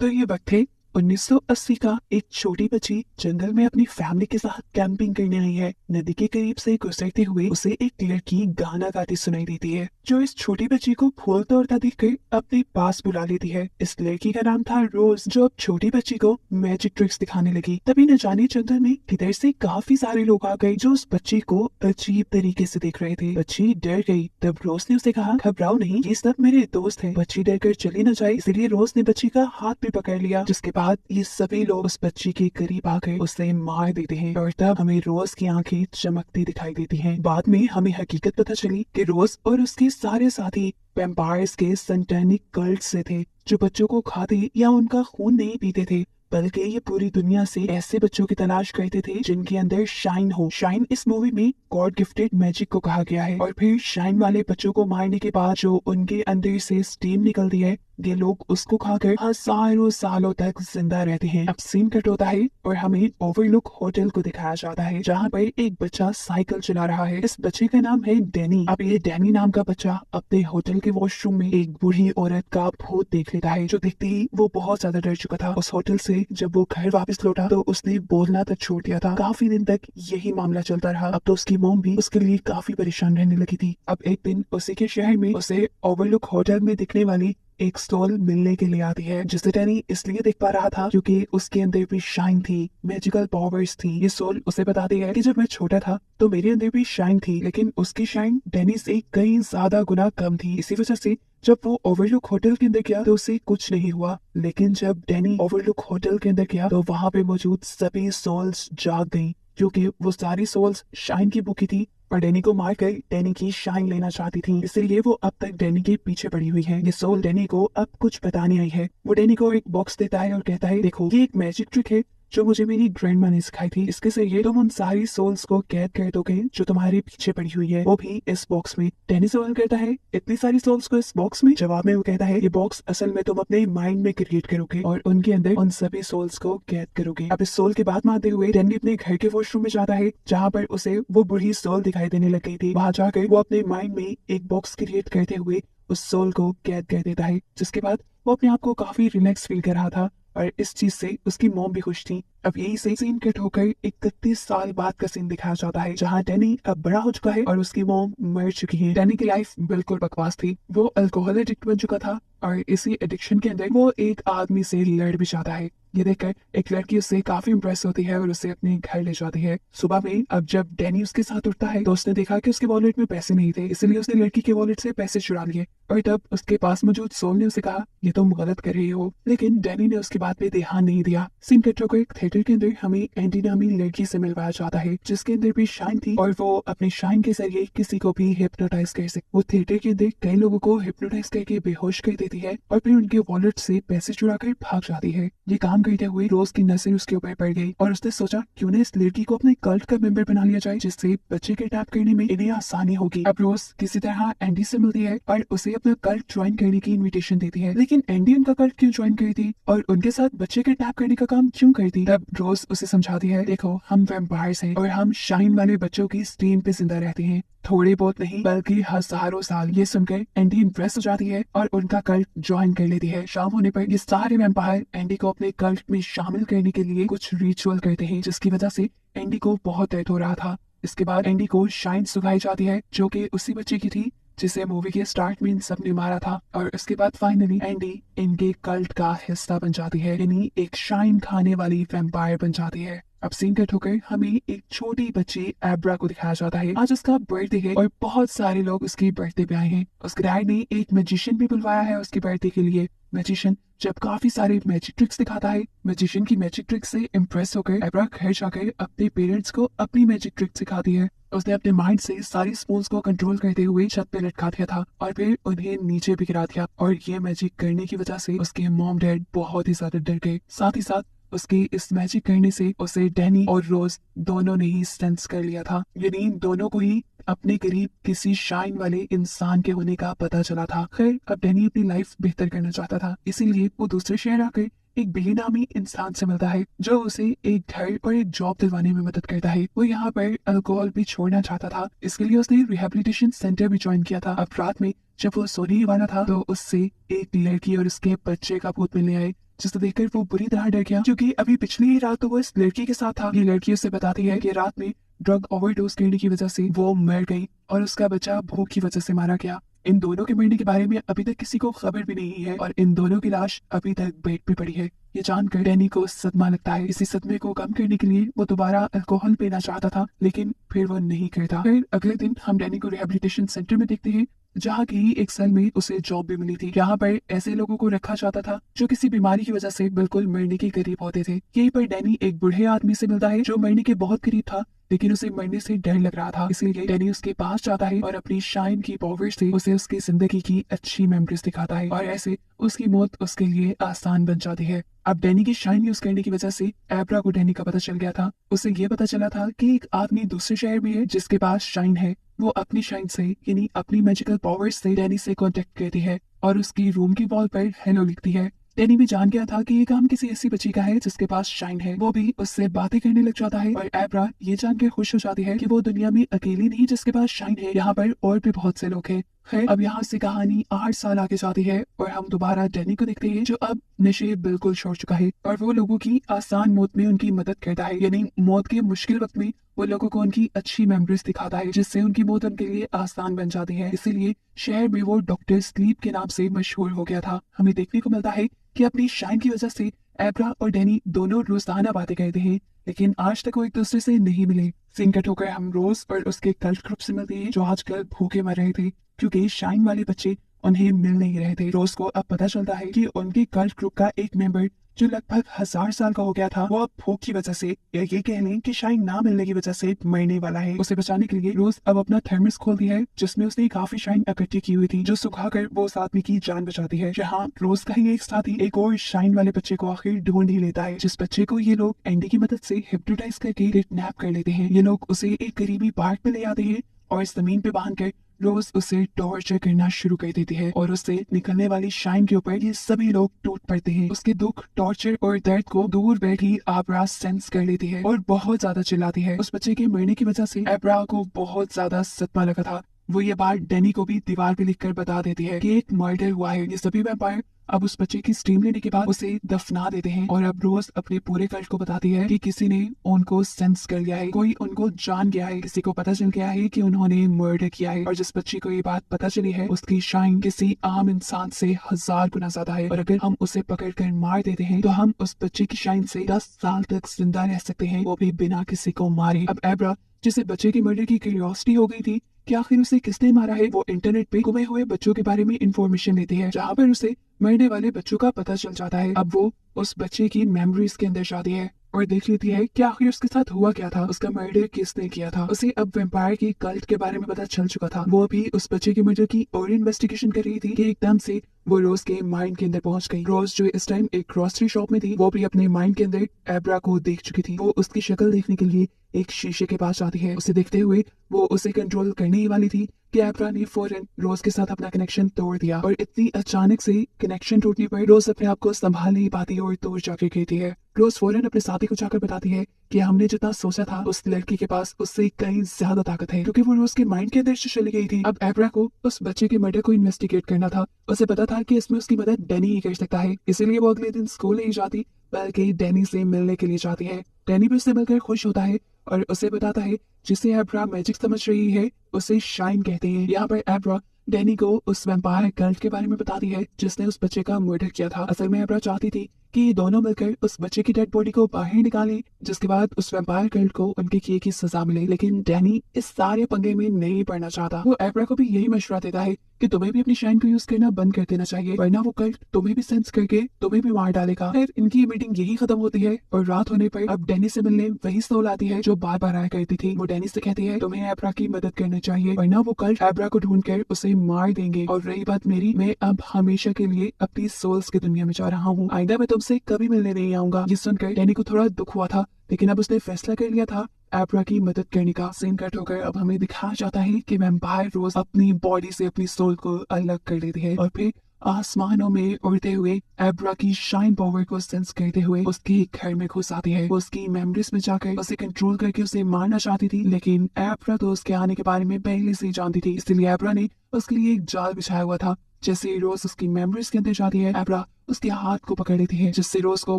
तो ये वक्त है 1980 का। एक छोटी बच्ची जंगल में अपनी फैमिली के साथ कैंपिंग करने आई है। नदी के करीब से गुजरते हुए उसे एक लड़की गाना गाती सुनाई देती है, जो इस छोटी बच्ची को फूल तोड़ता देखकर अपने पास बुला लेती है। इस लड़की का नाम था रोज, जो अब छोटी बच्ची को मैजिक ट्रिक्स दिखाने लगी। तभी न जाने जंगल में किधर से काफी सारे लोग आ गए, जो उस बच्ची को अजीब तरीके से देख रहे थे। बच्ची डर गई। तब रोज ने उसे कहा, घबराओ नहीं, ये सब मेरे दोस्त हैं। बच्ची डर कर चली न जाए, इसलिए रोज ने बच्ची का हाथ भी पकड़ लिया। जिसके बाद ये सभी लोग उस बच्ची के करीब आकर उसे मार देते हैं और तब हमें रोज की आंखें चमकती दिखाई देती हैं। बाद में हमें हकीकत पता चली कि रोज और उसके सारे साथी वैम्पायर्स के सैटेनिक कल्ट से थे, जो बच्चों को खाते या उनका खून नहीं पीते थे, बल्कि ये पूरी दुनिया से ऐसे बच्चों की तलाश करते थे जिनके अंदर शाइन हो। शाइन इस मूवी में गॉड गिफ्टेड मैजिक को कहा गया है। और फिर शाइन वाले बच्चों को मारने के बाद जो उनके अंदर से स्टीम निकलती है, ये लोग उसको खाकर हजारों सालों तक जिंदा रहते हैं। अब सीन कट होता है और हमें ओवरलुक होटल को दिखाया जाता है, जहाँ पर एक बच्चा साइकिल चला रहा है। इस बच्चे का नाम है डैनी। अब ये डैनी नाम का बच्चा अपने होटल के वॉशरूम में एक बूढ़ी औरत का भूत देख लेता है, जो देखते ही वो बहुत ज्यादा डर चुका था। उस होटल से जब वो घर वापस लौटा तो उसने बोलना तक छोड़ दिया था। काफी दिन तक यही मामला चलता रहा। अब तो उसकी मॉम भी उसके लिए काफी परेशान रहने लगी थी। अब एक दिन उसी के शहर में उसे ओवरलुक होटल में दिखने वाली एक स्टॉल मिलने के लिए आती है, जिसे डैनी इसलिए देख पा रहा था क्योंकि उसके अंदर भी शाइन थी, मैजिकल पावर्स थी। ये सोल उसे बताती है कि जब मैं छोटा था तो मेरे अंदर भी शाइन थी, लेकिन उसकी शाइन डैनी से कई ज्यादा गुना कम थी। इसी वजह से जब वो ओवरलुक होटल के अंदर गया तो उसे कुछ नहीं हुआ, लेकिन जब डैनी ओवरलुक होटल के अंदर गया तो वहां पे मौजूद सभी सोल्स जाग गईं, क्योंकि वो सारी सोल्स शाइन की भूखी थी और डैनी को मार कर डैनी की शाइन लेना चाहती थी। इसलिए वो अब तक डैनी के पीछे पड़ी हुई है। ये सोल डैनी को अब कुछ बताने आई है। वो डैनी को एक बॉक्स देता है और कहता है, देखो ये एक मैजिक ट्रिक है जो मुझे मेरी ग्रैंडमा ने सिखाई थी। इसके जरिए तुम उन सारी सोल्स को कैद कर दोगे जो तुम्हारे पीछे पड़ी हुई है, वो भी इस बॉक्स में। डैनी सवाल करता है, इतनी सारी सोल्स को इस बॉक्स में? जवाब में वो कहता है, ये बॉक्स असल में तुम अपने माइंड में क्रिएट करोगे और उनके अंदर उन सभी सोल्स को कैद करोगे। अब इस सोल के बात मानते हुए डैनी अपने घर के वॉशरूम में जाता है, जहाँ पर उसे वो बुढ़ी सोल दिखाई देने लग गई थी। वहां जाकर वो अपने माइंड में एक बॉक्स क्रिएट करते हुए उस सोल को कैद कर देता है, जिसके बाद वो अपने आप को काफी रिलैक्स फील कर रहा था और इस चीज से उसकी मॉम भी खुश थी। अब यही से सीन कट होकर 31 साल बाद का सीन दिखाया जाता है, जहाँ डैनी अब बड़ा हो चुका है और उसकी मॉम मर चुकी है। डैनी की लाइफ बिल्कुल बकवास थी। वो अल्कोहल एडिक्ट बन चुका था और इसी एडिक्शन के अंदर वो एक आदमी से लड़ भी जाता है। ये देखकर एक लड़की उससे काफी इम्प्रेस होती है और उसे अपने घर ले जाती है। सुबह में अब जब डैनी उसके साथ उठता है तो उसने देखा कि उसके वॉलेट में पैसे नहीं थे, इसलिए उसने लड़की के वॉलेट से पैसे चुरा लिए और तब उसके पास मौजूद सोल ने उसे कहा, ये तुम गलत कर रही हो, लेकिन डैनी ने उसकी बात पे ध्यान नहीं दिया। सीन कट होकर एक थिएटर के अंदर हमें एंडी नामी लड़की से मिलवाया जाता है, जिसके अंदर भी शाइन थी और वो अपने शाइन के जरिए किसी को भी हिप्नोटाइज कर सकती। वो थिएटर के अंदर कई लोगों को हिप्नोटाइज करके बेहोश कर देती है और फिर उनके वॉलेट से पैसे चुरा कर भाग जाती है। ये काम करते हुए रोज की नजर उसके ऊपर पड़ गई और उसने सोचा क्यों न इस लड़की को अपने कल्ट का मेंबर बना लिया जाए, जिससे बच्चे किडनैप करने में इन्हें आसानी होगी। अब रोज किसी तरह एंडी से मिलती है और उसे अपना कल्ट ज्वाइन करने की इन्विटेशन देती है, लेकिन एंडी उनका कल्ट क्यों ज्वाइन करती और उनके साथ बच्चे किडनैप करने का काम क्यों करती? तब रोज उसे समझाती है, देखो हम वैम्पायर्स हैं और हम शाइन वाले बच्चों की स्टीम पे जिंदा रहते हैं, थोड़े बहुत नहीं बल्कि हजारों साल। ये सुनकर एंडी इम्प्रेस हो जाती है और उनका कल्ट ज्वाइन कर लेती है। शाम होने पर ये सारे वैम्पायर एंडी को अपने कल्ट में शामिल करने के लिए कुछ रिचुअल करते हैं, जिसकी वजह से एंडी को बहुत दर्द हो रहा था। इसके बाद एंडी को शाइन सुखाई जाती है, जो कि उसी बच्चे की थी जिसे मूवी के स्टार्ट में इन सब ने मारा था। और उसके बाद फाइनली एंडी इनके कल्ट का हिस्सा बन जाती है, यानी एक शाइन खाने वाली वैम्पायर बन जाती है। अब सीन कट होकर हमें एक छोटी बच्ची एब्रा को दिखाया जाता है। आज उसका बर्थडे है और बहुत सारे लोग उसके बर्थडे पे आए हैं। उसके डैड ने एक मैजिशियन भी बुलवाया है उसके बर्थडे के लिए। मैजिशियन जब काफी सारे मैजिक ट्रिक्स दिखाता है, मैजिशियन की मैजिक ट्रिक से इम्प्रेस होकर एब्रा घर जाकर अपने पेरेंट्स को अपनी मैजिक ट्रिक सिखाती है। उसने अपने माइंड से सारी स्पून्स को कंट्रोल करते हुए छत पे लटका दिया था और फिर उन्हें नीचे भी गिरा दिया और ये मैजिक करने की वजह से उसके मॉम डैड बहुत ही ज्यादा डर गए। साथ ही साथ उसके इस मैजिक करने से उसे डैनी और रोज दोनों ने ही सेंस कर लिया था, यानी दोनों को ही अपने करीब किसी शाइन वाले इंसान के होने का पता चला था। खैर अब डैनी अपनी लाइफ बेहतर करना चाहता था, इसीलिए वो दूसरे शहर आकर एक बिली नामी इंसान से मिलता है, जो उसे एक घर और एक जॉब दिलवाने में मदद करता है। वो यहाँ पर अल्कोहल भी छोड़ना चाहता था, इसके लिए उसने रिहेबिलिटेशन सेंटर भी ज्वाइन किया था। अब रात में जब वो सोने ही वाला था तो उससे एक लड़की और उसके बच्चे का भूत मिलने आए, जिसे देखकर वो बुरी तरह डर गया, क्योंकि अभी पिछली ही रात तो वो इस लड़की के साथ था। ये लड़की उसे बताती है कि रात में ड्रग ओवरडोज करने की वजह से वो मर गई और उसका बच्चा भूख की वजह से मारा गया। इन दोनों के मरने के बारे में अभी तक किसी को खबर भी नहीं है और इन दोनों की लाश अभी तक बेड पे पड़ी है। ये जानकर डैनी को सदमा लगता है। इसी सदमे को कम करने के लिए वो दोबारा अल्कोहल पीना चाहता था, लेकिन फिर वो नहीं करता। फिर अगले दिन हम डैनी को रिहेबिलिटेशन सेंटर में देखते हैं, जहाँ की एक सेल में उसे जॉब भी मिली थी। यहाँ पर ऐसे लोगों को रखा जाता था जो किसी बीमारी की वजह से बिल्कुल मरने के करीब होते थे। यहीं पर डैनी एक बूढ़े आदमी से मिलता है जो मरने के बहुत करीब था, लेकिन उसे मरने से डर लग रहा था। इसलिए डैनी उसके पास जाता है और अपनी शाइन की पावर से उसे उसकी जिंदगी की अच्छी मेमोरीज दिखाता है और ऐसे उसकी मौत उसके लिए आसान बन जाती है। अब डैनी की शाइन यूज करने की वजह से एब्रा को डैनी का पता चल गया था। उसे ये पता चला था कि एक आदमी दूसरे शहर में है जिसके पास शाइन है। वो अपनी शाइन से यानी अपनी मैजिकल पावर्स से डैनी से कांटेक्ट करती है और उसकी रूम की वॉल पर हेलो लिखती है। डैनी भी जान गया था कि ये काम किसी ऐसी बच्ची का है जिसके पास शाइन है। वो भी उससे बातें करने लग जाता है और एब्रा ये जानकर खुश हो जाती है कि वो दुनिया में अकेली नहीं जिसके पास शाइन है, यहाँ पर और भी बहुत से लोग हैं। खैर अब यहाँ से कहानी 8 साल आगे जाती है और हम दोबारा डैनी को देखते हैं जो अब नशे बिल्कुल छोड़ चुका है और वो लोगों की आसान मौत में उनकी मदद करता है, यानी मौत के मुश्किल वक्त में वो लोगों को उनकी अच्छी मेमोरीज दिखाता है जिससे उनकी मौत उनके लिए आसान बन जाती है। इसीलिए शहर में वो डॉक्टर स्लीप के नाम से मशहूर हो गया था। हमें देखने को मिलता है कि अपनी शाइन की वजह से एब्रा और डैनी दोनों रोजाना बातें करते हैं, लेकिन आज तक वो एक दूसरे से नहीं मिले। सीन कट होकर हम रोज और उसके कल्ट ग्रुप से मिलते हैं जो आजकल भूखे मर रहे थे क्योंकि शाइन वाले बच्चे उन्हें मिल नहीं रहे थे। रोज को अब पता चलता है कि उनके कल्ट ग्रुप का एक मेंबर जो लगभग 1000 साल का हो गया था, वो अब भूख की वजह से या ये कह लें कि शाइन ना मिलने की वजह से मरने वाला है। उसे बचाने के लिए रोज अब अपना थर्मस खोलती है जिसमें उसने काफी शाइन इकट्ठी की हुई थी जो सुखाकर वो उस आदमी की जान बचाती है। जहाँ रोज का ही एक साथी एक और शाइन वाले बच्चे को आखिर ढूंढ ही लेता है, जिस बच्चे को ये लोग एंडी की मदद से हिप्नोटाइज करके किडनैप कर लेते हैं। ये लोग उसे एक करीबी पार्क में ले आते हैं और जमीन पे बांध कर रोज उसे टॉर्चर करना शुरू कर देती है और उससे निकलने वाली शाइन के ऊपर ये सभी लोग टूट पड़ते हैं। उसके दुख, टॉर्चर और दर्द को दूर बैठी एब्रा सेंस कर लेती है और बहुत ज्यादा चिल्लाती है। उस बच्चे के मरने की वजह से एब्रा को बहुत ज्यादा सदमा लगा था। वो ये बात डैनी को भी दीवार पे लिखकर बता देती है कि एक मर्डर हुआ है। ये सभी वैम्पायर अब उस बच्चे की स्टीम लेने के बाद उसे दफना देते हैं और अब रोज अपने पूरे कल्ट को बताती है कि किसी ने उनको सेंस कर लिया है, कोई उनको जान गया है, किसी को पता चल गया है कि उन्होंने मर्डर किया है। और जिस बच्चे को ये बात पता चली है उसकी शाइन किसी आम इंसान से 1000 गुना ज्यादा है और अगर हम उसे पकड़ कर मार देते हैं तो हम उस बच्चे की शाइन से 10 साल तक जिंदा रह सकते हैं, वो भी बिना किसी को मारे। अब एब्रा जिसे बच्चे की मर्डर की क्यूरियोसिटी हो गई थी कि आखिर उसे किसने मारा है, वो इंटरनेट पे गुमे हुए बच्चों के बारे में इंफॉर्मेशन लेती है जहाँ पर उसे मरने वाले बच्चों का पता चल जाता है। अब वो उस बच्चे की मेमोरीज के अंदर जाती है और देख लेती है कि आखिर उसके साथ हुआ क्या था, उसका मर्डर किसने किया था। उसे अब वैम्पायर की कल्ट के बारे में पता चल चुका था। वो अभी उस बच्चे के मर्डर की और इन्वेस्टिगेशन कर रही थी कि एकदम से वो रोज के माइंड के अंदर पहुंच गई। रोज जो इस टाइम एक ग्रोसरी शॉप में थी, वो भी अपने माइंड के अंदर एब्रा को देख चुकी थी। वो उसकी शक्ल देखने के लिए एक शीशे के पास जाती है। उसे देखते हुए वो उसे कंट्रोल करने ही वाली थी कि एब्रा ने फौरन रोज के साथ अपना कनेक्शन तोड़ दिया और इतनी अचानक से कनेक्शन टूटने पर रोज अपने आप को संभाल नहीं पाती और तोड़ जाकर कहती है। रोज फौरन अपने साथी को जाकर बताती है कि हमने जितना सोचा था उस लड़की के पास उससे कहीं ज्यादा ताकत है, क्योंकि वो रोज के माइंड के अंदर से चली गई थी। अब एब्रा को उस बच्चे के मर्डर को इन्वेस्टिगेट करना था। उसे पता था कि इसमें उसकी मदद डैनी ही कर सकता है, इसीलिए वो अगले दिन स्कूल नहीं जाती बल्कि डैनी से मिलने के लिए जाती है। डैनी भी उससे मिलकर खुश होता है और उसे बताता है जिसे एब्रा मैजिक समझ रही है उसे शाइन कहते हैं। यहाँ पर एब्रा डैनी को उस वैम्पायर कल्ट के बारे में बताती है जिसने उस बच्चे का मर्डर किया था। असल में एब्रा चाहती थी कि ये दोनों मिलकर उस बच्चे की डेड बॉडी को बाहर निकालें, जिसके बाद उस वैम्पायर कल्ट को उनके किए की सजा मिले। लेकिन डैनी इस सारे पंगे में नहीं पड़ना चाहता। वो एब्रा को भी यही मशवरा देता है कि तुम्हें भी अपनी शाइन को यूज करना बंद कर देना चाहिए, वरना वो कल्ट तुम्हें भी सेंस करके तुम्हें भी मार डालेगा। फिर इनकी मीटिंग यही खत्म होती है और रात होने पर अब डैनी से मिलने वही सोल आती है जो बार बार आया करती थी। वो डैनी से कहती है तुम्हें एब्रा की मदद करनी चाहिए, वरना वो कल्ट एब्रा को ढूंढ कर उसे मार देंगे। और रही बात मेरी, मैं अब हमेशा के लिए अपनी सोल्स की दुनिया में जा रहा हूँ, आइंदा मैं तुमसे कभी मिलने नहीं आऊंगा। ये सुनकर डैनी को थोड़ा दुख हुआ था, लेकिन अब उसने फैसला कर लिया था एब्रा की मदद करने का। सीन कट होकर अब हमें दिखाया जाता है कि वैम्पायर रोज अपनी बॉडी से अपनी सोल को अलग कर लेती है और फिर आसमानों में उड़ते हुए एब्रा की शाइन पावर को सेंस करते हुए उसके घर में घुस आती है। उसकी मेमोरीज में जाकर उसे कंट्रोल करके उसे मारना चाहती थी, लेकिन एब्रा तो उसके आने के बारे में पहले से ही जानती थी, इसलिए एब्रा ने उसके लिए एक जाल बिछाया हुआ था। जैसे रोज उसकी मेमोरीज के अंदर जाती है, एब्रा उसके हाथ को पकड़ लेती है, जिससे रोज को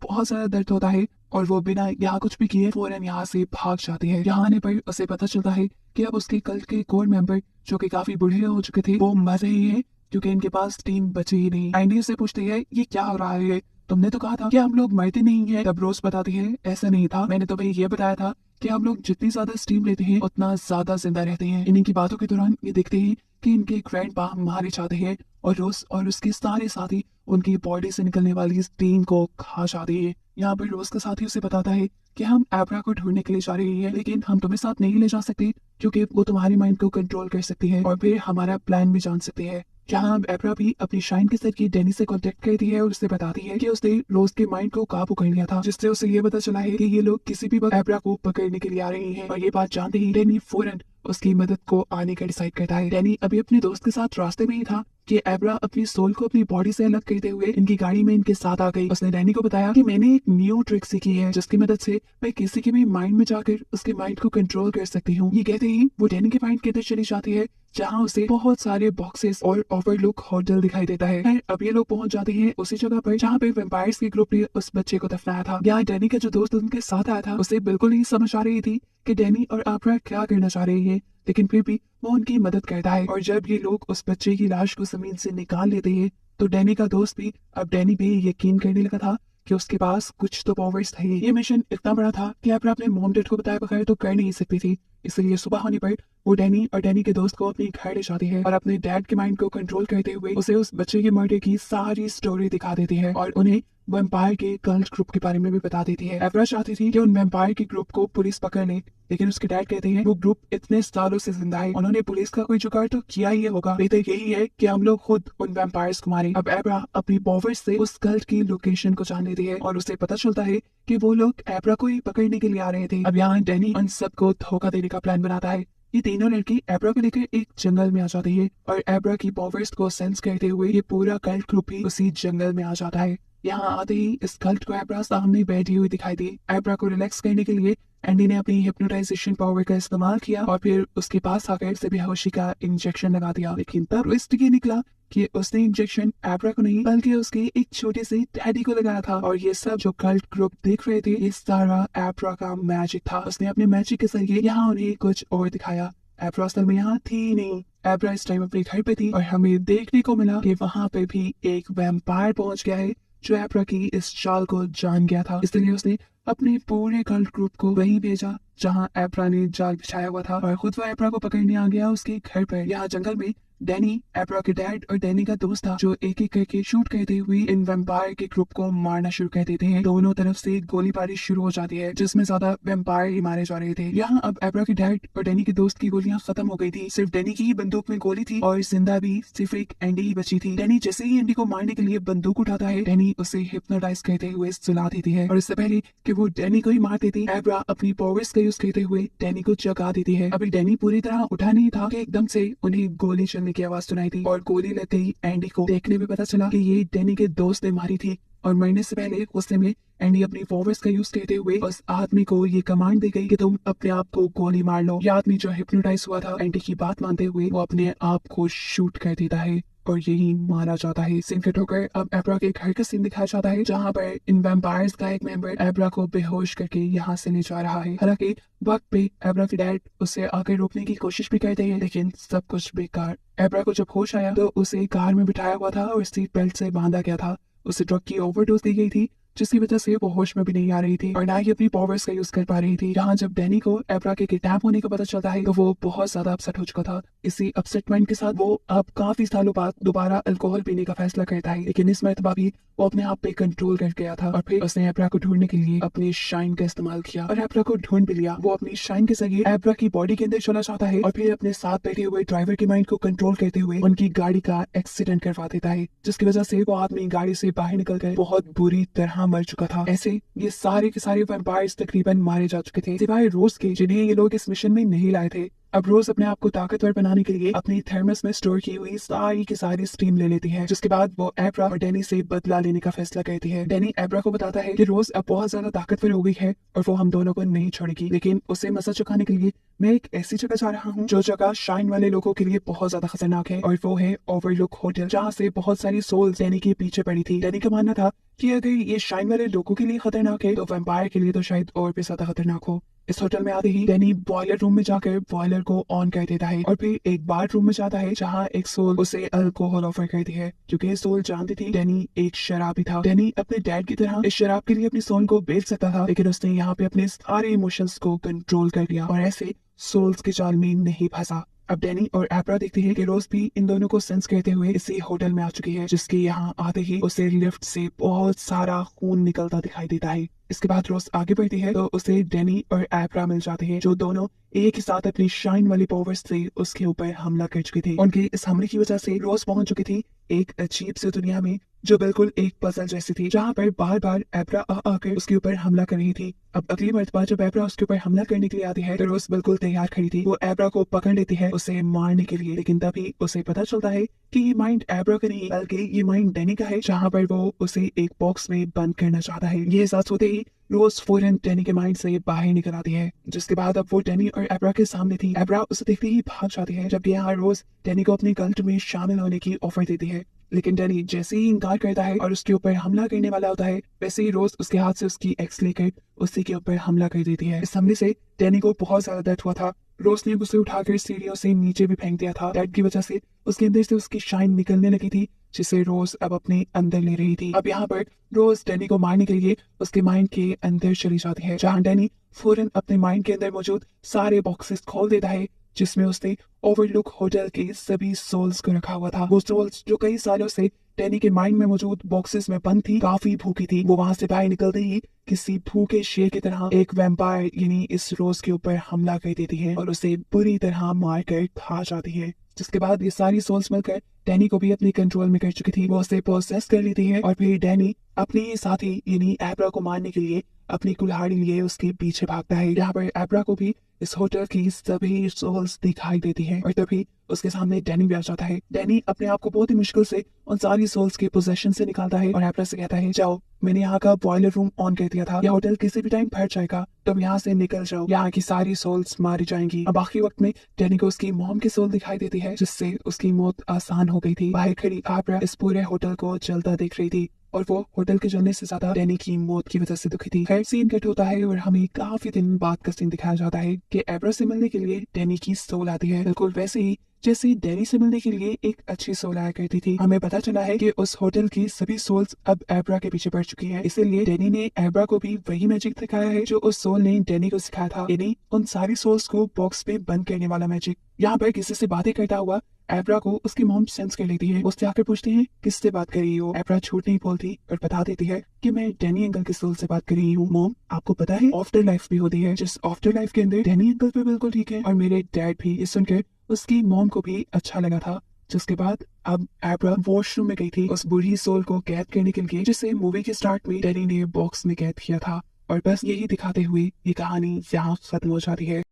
बहुत ज्यादा दर्द होता है और वो बिना यहाँ कुछ भी किए फौरन यहाँ से भाग जाती है। यहाँ आने पर उसे पता चलता है कि अब उसके कल के कोर मेंबर जो कि काफी बूढ़े हो चुके थे वो मर रहे हैं, क्योंकि इनके पास टीम बची ही नहीं। एंडी से पूछती है ये क्या हो रहा है, तुमने तो कहा था कि हम लोग मरते नहीं है। तब रोज बताती है ऐसा नहीं था, मैंने तुम्हें ये बताया था कि हम लोग जितनी ज्यादा स्टीम लेते हैं उतना ज्यादा जिंदा रहते हैं। इन्हीं की बातों के दौरान ये देखते हैं कि इनके ग्रैंडपा मारे जाते हैं और रोज और उसके सारे साथी उनकी बॉडी से निकलने वाली स्टीम को खा जाते हैं। यहाँ पर रोज का साथी उसे बताता है कि हम एब्रा को ढूंढने के लिए जा रहे हैं, लेकिन हम तुम्हें साथ नहीं ले जा सकते क्योंकि वो तुम्हारी माइंड को कंट्रोल कर सकती है और फिर हमारा प्लान भी जान सकती है। जहाँ अब एब्रा भी अपनी शाइन के जरिए डैनी से कांटेक्ट करती है और उससे बताती है कि उसने रोज के माइंड को काबू कर लिया था, जिससे उसे ये पता चला है कि ये लोग किसी भी वक्त एब्रा को पकड़ने के लिए आ रहे हैं। और ये बात जानते ही डैनी फौरन उसकी मदद को आने का डिसाइड करता है। डैनी अभी अपने दोस्त के साथ रास्ते में ही था कि एब्रा अपनी सोल को अपनी बॉडी से अलग करते हुए इनकी गाड़ी में इनके साथ आ गई। उसने डैनी को बताया कि मैंने एक न्यू ट्रिक सीखी है जिसकी मदद से मैं किसी के भी माइंड में जाकर उसके माइंड को कंट्रोल कर सकती हूँ। ये कहते ही वो डैनी के माइंड के अंदर चली जाती है, जहाँ उसे बहुत सारे बॉक्सेस और ओवरलुक होटल दिखाई देता है। अब ये लोग पहुंच जाते हैं उसी जगह पर जहाँ पे वैम्पायर्स के ग्रुप ने उस बच्चे को दफनाया था। यहाँ डैनी का जो दोस्त उनके साथ आया था उसे बिल्कुल नहीं समझ आ रही थी कि डैनी और एब्रा क्या करना चाह रहे हैं, लेकिन फिर भी वो उनकी मदद करता है। और जब ये लोग उस बच्चे की लाश को जमीन से निकाल लेते हैं तो डैनी का दोस्त भी अब डैनी पे यकीन करने लगा था कि उसके पास कुछ तो पावर्स थे। ये मिशन इतना बड़ा था कि एब्रा अपने मॉम डैड को बताए बगैर तो कर नहीं सकती थी, इसलिए सुबह होने पर वो डैनी और डैनी के दोस्त को अपने घर ले जाती है और अपने डैड के माइंड को कंट्रोल करते हुए उसे उस बच्चे के मर्डर की सारी स्टोरी दिखा देती है और उन्हें वैम्पायर के कल्ट ग्रुप के बारे में भी बता देती है। एब्रा चाहती थी कि उन वैम्पायर के ग्रुप को पुलिस पकड़ ले, लेकिन उसके डैड कहते हैं वो ग्रुप इतने सालों से जिंदा है, उन्होंने पुलिस का कोई जुगाड़ तो किया ही होगा, बेहतर यही है कि हम लोग खुद उन वैम्पायर्स को मारें। अब एब्रा अपनी पावर्स से उस कल्ट की लोकेशन को जान लेती है और उसे पता चलता है कि वो लोग एब्रा को ही पकड़ने के लिए आ रहे थे। अब यहाँ डैनी उन सबको धोखा देने का प्लान बनाता है। ये तीनों लड़की एब्रा को लेकर एक जंगल में आ जाती है और एब्रा की पावर्स को सेंस करते हुए ये पूरा कल्ट ग्रुप भी उसी जंगल में आ जाता है। यहाँ आते ही इस कल्ट को एब्रा सामने बैठी हुई दिखाई दी। एब्रा को रिलैक्स करने के लिए एंडी ने अपनी हिप्नोटाइजेशन पावर का इस्तेमाल किया और फिर उसके पास आकर उसे बेहोशी का इंजेक्शन लगा दिया, लेकिन तब ट्विस्ट ये निकला कि उसने इंजेक्शन एब्रा को नहीं बल्कि उसके एक छोटे से डैडी को लगाया था। और ये सब जो कल्ट ग्रुप देख रहे थे ये सारा एब्रा का मैजिक था। उसने अपने मैजिक के जरिए यहाँ उन्हें कुछ और दिखाया। एब्रा असल में यहाँ थी नहीं, एब्रा इस टाइम अपने घर पे थी और हमें देखने को मिला कि वहाँ पे भी एक वैम्पायर पहुंच गया है जो एब्रा की इस चाल को जान गया था। इसलिए उसने अपने पूरे कल्ट ग्रुप को वहीं भेजा जहां एब्रा ने जाल बिछाया हुआ था और खुद वो एब्रा को पकड़ने आ गया उसके घर पर। यहाँ जंगल में डैनी एब्रा के डैड और डैनी का दोस्त था जो एक एक करके शूट करते हुए इन वैम्पायर के ग्रुप को मारना शुरू कर देते हैं। दोनों तरफ से गोलीबारी शुरू हो जाती है जिसमें ज्यादा वैम्पायर ही मारे जा रहे थे। यहाँ अब एब्रा के डैड और डैनी के दोस्त की गोलियां खत्म हो गई थी, सिर्फ डैनी की ही बंदूक में गोली थी और जिंदा भी सिर्फ एक एंडी ही बची थी। डैनी जैसे ही एंडी को मारने के लिए बंदूक उठाता है डैनी उसे हिप्नोटाइज करते हुए सुला देती है और इससे पहले कि वो डैनी को ही मार देती एब्रा अपनी पावर्स का यूज करते हुए डैनी को जगा देती है। अभी डैनी पूरी तरह उठा नहीं था कि एकदम से उन्हें गोली चलने की आवाज सुनाई थी और गोली लगते ही एंडी को देखने में पता चला कि ये डैनी के दोस्त ने मारी थी और मरने से पहले गुस्से में एंडी अपनी पावर्स का यूज करते हुए उस आदमी को ये कमांड दी गई कि तुम अपने आप को गोली मार लो। ये आदमी जो हिप्नोटाइज हुआ था एंडी की बात मानते हुए वो अपने आप को शूट कर देता है और यही मारा जाता है। सीन कट होकर अब एब्रा के घर का सीन दिखाया जाता है जहाँ पर इन वैम्पायर्स का एक मेंबर एब्रा को बेहोश करके यहाँ से ले जा रहा है। हालांकि वक्त पे एब्रा के डैड उसे आगे रोकने की कोशिश भी करते हैं लेकिन सब कुछ बेकार। एब्रा को जब होश आया तो उसे कार में बिठाया हुआ था और सीट बेल्ट से बांधा गया था। उसे ड्रग की ओवरडोज दी गई थी जिसकी वजह से वो होश में भी नहीं आ रही थी और ना ही अपनी पावर्स का यूज कर पा रही थी। यहाँ जब डैनी को एब्रा के किडनैप होने का पता चलता है तो वो बहुत ज्यादा अपसेट हो चुका था। इसी अपसेटमेंट के साथ वो अब काफी सालों बाद दोबारा अल्कोहल पीने का फैसला करता है, लेकिन इस मरतबा भी वो अपने आप पे कंट्रोल कर गया था और फिर उसने एब्रा को ढूंढने के लिए अपनी शाइन का इस्तेमाल किया और एब्रा को ढूंढ भी लिया। वो अपनी शाइन के जरिए एब्रा की बॉडी के अंदर चला जाता है और फिर अपने साथ बैठे हुए ड्राइवर के माइंड को कंट्रोल करते हुए उनकी गाड़ी का एक्सीडेंट करवा देता है, जिसकी वजह से वो आदमी गाड़ी से बाहर निकलकर बहुत बुरी तरह मर चुका था। ऐसे ये सारे के सारे वैम्पायर्स तकरीबन मारे जा चुके थे सिवाय रोज के, जिन्हें ये लोग इस मिशन में नहीं लाए थे। अब रोज अपने आप को ताकतवर बनाने के लिए अपनी थर्मस में स्टोर की हुई सारी की सारी स्टीम ले लेती है, जिसके बाद वो एब्रा और डैनी से बदला लेने का फैसला करती है। डैनी एब्रा को बताता है कि रोज अब बहुत ज्यादा ताकतवर हो गई है और वो हम दोनों को नहीं छोड़ेगी, लेकिन उसे मजा चुकाने के लिए मैं एक ऐसी जगह जा रहा हूँ जो जगह शाइन वाले लोगों के लिए बहुत ज्यादा खतरनाक है, और वो है ओवरलुक होटल, जहाँ से बहुत सारी सोल्स डैनी के पीछे पड़ी थी। डैनी का मानना था कि अगर ये शाइन वाले लोगों के लिए खतरनाक है तो वैम्पायर के लिए तो शायद और भी ज्यादा खतरनाक हो। इस होटल में आते ही डैनी बॉयलर रूम में जाकर बॉयलर को ऑन कर देता है और फिर एक बार रूम में जाता है जहाँ एक सोल उसे अल्कोहल ऑफर करती है, क्योंकि सोल जानती थी डैनी एक शराबी था। डैनी अपने डैड की तरह इस शराब के लिए अपनी सोल को बेच सकता था, लेकिन उसने यहाँ पे अपने सारे इमोशंस को कंट्रोल कर लिया और ऐसे सोल्स के जाल में नहीं फंसा। अब डैनी और एब्रा देखते हैं कि रोज भी इन दोनों को सेंस करते हुए इसी होटल में आ चुकी है, जिसके यहाँ आते ही उसे लिफ्ट से बहुत सारा खून निकलता दिखाई देता है। इसके बाद रोज आगे बढ़ती है तो उसे डैनी और एब्रा मिल जाते हैं, जो दोनों एक ही साथ अपनी शाइन वाली पावर्स से उसके ऊपर हमला कर चुके थे। उनके इस हमले की वजह से रोज पहुंच चुकी थी एक अजीब सी दुनिया में जो बिल्कुल एक पजल जैसी थी, जहाँ पर बार बार एब्रा आकर उसके ऊपर हमला कर रही थी। अब अगली मर्तबा जब एब्रा उसके ऊपर हमला करने के लिए आती है तो रोज बिल्कुल तैयार खड़ी थी। वो एब्रा को पकड़ लेती है उसे मारने के लिए, लेकिन तभी उसे पता चलता है कि ये माइंड एब्रा का नहीं बल्कि ये माइंड डैनी का है, जहाँ पर वो उसे एक बॉक्स में बंद करना चाहता है। ये एहसास होते ही रोज फौरन डैनी के माइंड से बाहर निकल आती है, जिसके बाद अब वो डैनी और एब्रा के सामने थी। एब्रा उसे देखते ही भाग जाती है, जबकि यहाँ रोज डैनी को अपनी कल्ट में शामिल होने की ऑफर देती है, लेकिन डैनी जैसे ही इनकार करता है और उसके ऊपर हमला करने वाला होता है, वैसे ही रोज उसके हाथ से उसकी एक्स लेकर उसी के ऊपर हमला कर देती है। इस हमले से डैनी को बहुत ज्यादा दर्द हुआ था। रोज ने उसे उठाकर सीढ़ियों से नीचे भी फेंक दिया था। दर्द की वजह से उसके अंदर से उसकी शाइन निकलने लगी थी, जिसे रोज अब अपने अंदर ले रही थी। अब यहाँ पर रोज डैनी को मारने के लिए उसके माइंड के अंदर चली जाती है, जहाँ डैनी फौरन अपने माइंड के अंदर मौजूद सारे बॉक्सेस खोल देता है, जिसमें उसने ओवरलुक होटल के सभी सोल्स को रखा हुआ था। वो सोल्स जो कई सालों से डैनी के माइंड में मौजूद बॉक्सेस में बंद थी, काफी भूखी थी। वो वहां से बाहर निकलते ही किसी भूखे शेर की तरह एक वैम्पायर यानी इस रोज के ऊपर हमला कर देती है और उसे बुरी तरह मार कर खा जाती है, जिसके बाद ये सारी सोल्स मिलकर डैनी को भी अपनी कंट्रोल में कर चुकी थी। वो उसे प्रोसेस कर लेती है और फिर डैनी अपने साथी यानी एब्रा को मारने के लिए अपनी कुल्हाड़ी लिए उसके पीछे भागता है। यहाँ पर एब्रा को भी इस होटल की सभी सोल्स दिखाई देती है और तभी उसके सामने डैनी भी आ जाता है। डैनी अपने आप को बहुत ही मुश्किल से उन सारी सोल्स के पोजेशन से निकालता है और एब्रा से कहता है, जाओ, मैंने यहाँ का बॉयलर रूम ऑन कर दिया था, यह होटल किसी भी टाइम भर जाएगा, तुम यहाँ से निकल जाओ, यहाँ की सारी सोल्स मारी जाएंगी। अब आखिरी वक्त में डैनी को उसकी मॉम की सोल दिखाई देती है, जिससे उसकी मौत आसान हो गई थी। बाहर खड़ी एब्रा इस पूरे होटल को जलता देख रही थी और वो होटल के जलने से ज्यादा डैनी की मौत की वजह से दुखी थी। खैर सीन कट होता है और हमें काफी दिन बाद का सीन दिखाया जाता है कि एब्रा से मिलने के लिए डैनी की सोल आती है, बिल्कुल वैसे ही जैसे डैनी से मिलने के लिए एक अच्छी सोल आया करती थी। हमें पता चला है कि उस होटल की सभी सोल्स अब एब्रा के पीछे पड़ चुकी है, इसीलिए डैनी ने एब्रा को भी वही मैजिक दिखाया है जो उस सोल ने डैनी को सिखाया था, यानी उन सारी सोल्स को बॉक्स में बंद करने वाला मैजिक। यहाँ पर किसी से बातें करता हुआ एब्रा को उसकी मॉम सेंस कर लेती है। उससे आकर पूछती है, किससे बात कर रही हो? एब्रा झूठ नहीं बोलती और बता देती है कि मैं डैनी अंकल के सोल से बात कर रही हूँ। मॉम, आपको पता है आफ्टर लाइफ भी होती है, जिस आफ्टर लाइफ के अंदर डैनी अंकल भी बिल्कुल ठीक है और मेरे डैड भी। ये सुनकर उसकी मॉम को भी अच्छा लगा था, जिसके बाद अब एब्रा वॉशरूम में गई थी उस बुरी सोल को कैद करने के लिए, जिसे मूवी के स्टार्ट में डैनी ने बॉक्स में कैद किया था। और बस यही दिखाते हुए ये कहानी यहाँ खत्म हो जाती है।